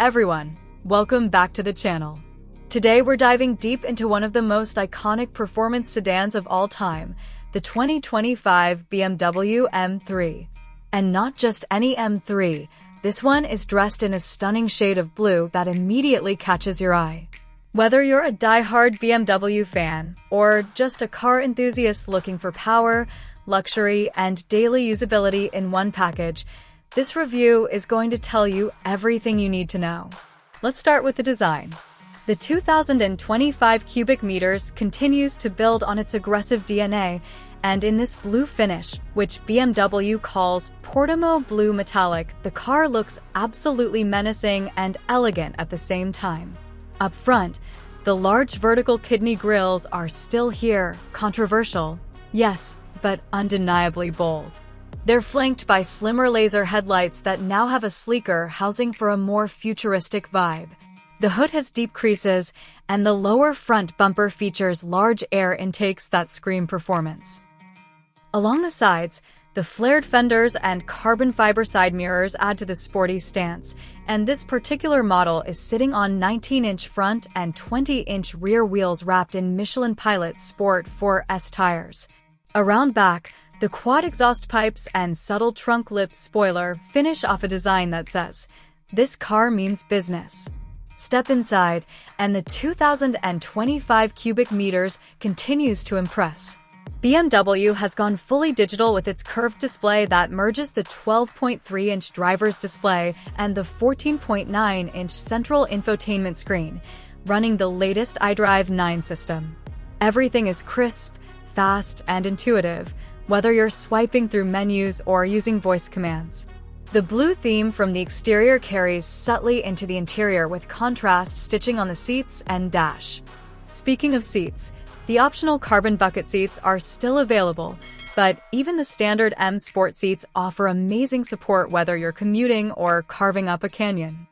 everyone, welcome back to the channel. Today we're diving deep into one of the most iconic performance sedans of all time, the 2025 BMW M3. And not just any M3, this one is dressed in a stunning shade of blue that immediately catches your eye. Whether you're a die-hard BMW fan or just a car enthusiast looking for power, luxury, and daily usability in one package, this review is going to tell you everything you need to know. Let's start with the design. The 2025 cubic meters continues to build on its aggressive DNA, and in this blue finish, which BMW calls Portimo Blue Metallic, the car looks absolutely menacing and elegant at the same time. Up front, the large vertical kidney grills are still here, controversial, yes, but undeniably bold. They're flanked by slimmer laser headlights that now have a sleeker housing for a more futuristic vibe. The hood has deep creases, and the lower front bumper features large air intakes that scream performance. Along the sides, the flared fenders and carbon fiber side mirrors add to the sporty stance, and this particular model is sitting on 19-inch front and 20-inch rear wheels wrapped in Michelin Pilot Sport 4S tires. Around back, the quad exhaust pipes and subtle trunk lip spoiler finish off a design that says, "This car means business." Step inside, and the 2025 cubic meters continues to impress. BMW has gone fully digital with its curved display that merges the 12.3-inch driver's display and the 14.9-inch central infotainment screen, running the latest iDrive 9 system. Everything is crisp, fast, and intuitive, whether you're swiping through menus or using voice commands. The blue theme from the exterior carries subtly into the interior with contrast stitching on the seats and dash. Speaking of seats, the optional carbon bucket seats are still available, but even the standard M Sport seats offer amazing support whether you're commuting or carving up a canyon.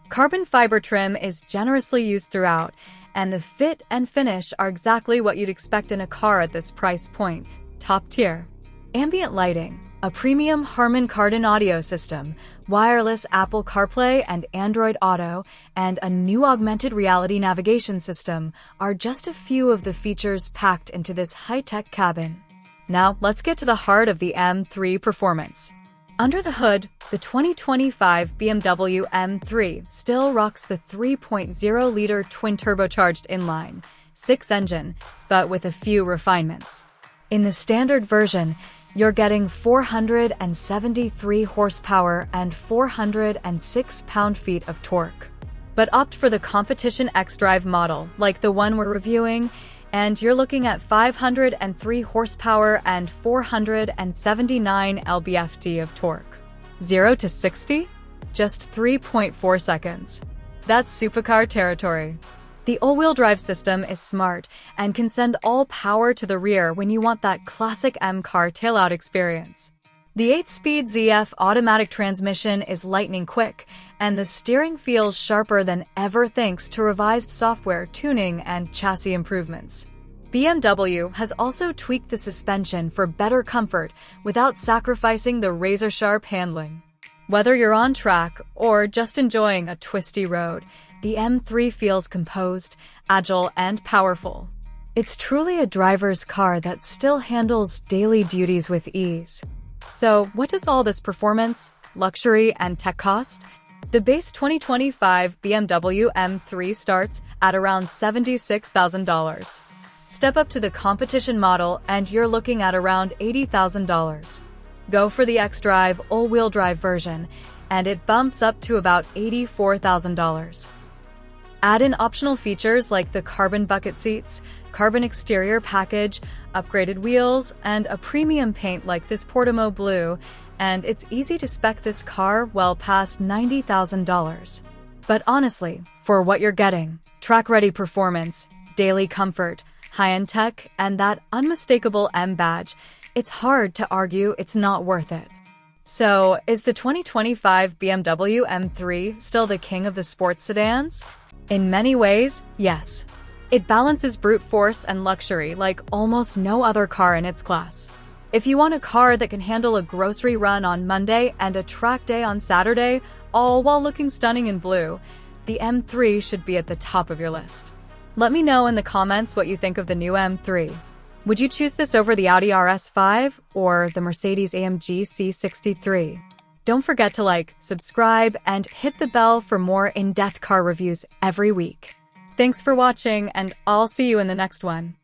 Carbon fiber trim is generously used throughout, and the fit and finish are exactly what you'd expect in a car at this price point, top tier. Ambient lighting, a premium Harman Kardon audio system, wireless Apple CarPlay and Android Auto, and a new augmented reality navigation system are just a few of the features packed into this high-tech cabin. Now, let's get to the heart of the M3 performance. Under the hood, the 2025 BMW M3 still rocks the 3.0-liter twin-turbocharged inline-six engine, but with a few refinements. In the standard version, you're getting 473 horsepower and 406 pound-feet of torque. But opt for the Competition xDrive model, like the one we're reviewing, and you're looking at 503 horsepower and 479 lb-ft of torque. 0 to 60? Just 3.4 seconds. That's supercar territory. The all-wheel drive system is smart and can send all power to the rear when you want that classic M-car tailout experience. The 8-speed ZF automatic transmission is lightning quick, and the steering feels sharper than ever thanks to revised software tuning and chassis improvements. BMW has also tweaked the suspension for better comfort without sacrificing the razor-sharp handling. Whether you're on track or just enjoying a twisty road, the M3 feels composed, agile, and powerful. It's truly a driver's car that still handles daily duties with ease. So, what does all this performance, luxury, and tech cost? The base 2025 BMW M3 starts at around $76,000. Step up to the competition model and you're looking at around $80,000. Go for the xDrive all-wheel drive version, and it bumps up to about $84,000. Add in optional features like the carbon bucket seats, carbon exterior package, upgraded wheels, and a premium paint like this Portimo Blue, and it's easy to spec this car well past $90,000. But honestly, for what you're getting, track-ready performance, daily comfort, high-end tech, and that unmistakable M badge, it's hard to argue it's not worth it. So, is the 2025 BMW M3 still the king of the sports sedans? In many ways, yes. It balances brute force and luxury like almost no other car in its class. If you want a car that can handle a grocery run on Monday and a track day on Saturday, all while looking stunning in blue, the M3 should be at the top of your list. Let me know in the comments what you think of the new M3. Would you choose this over the Audi RS5 or the Mercedes-AMG C63? Don't forget to like, subscribe, and hit the bell for more in-depth car reviews every week. Thanks for watching, and I'll see you in the next one.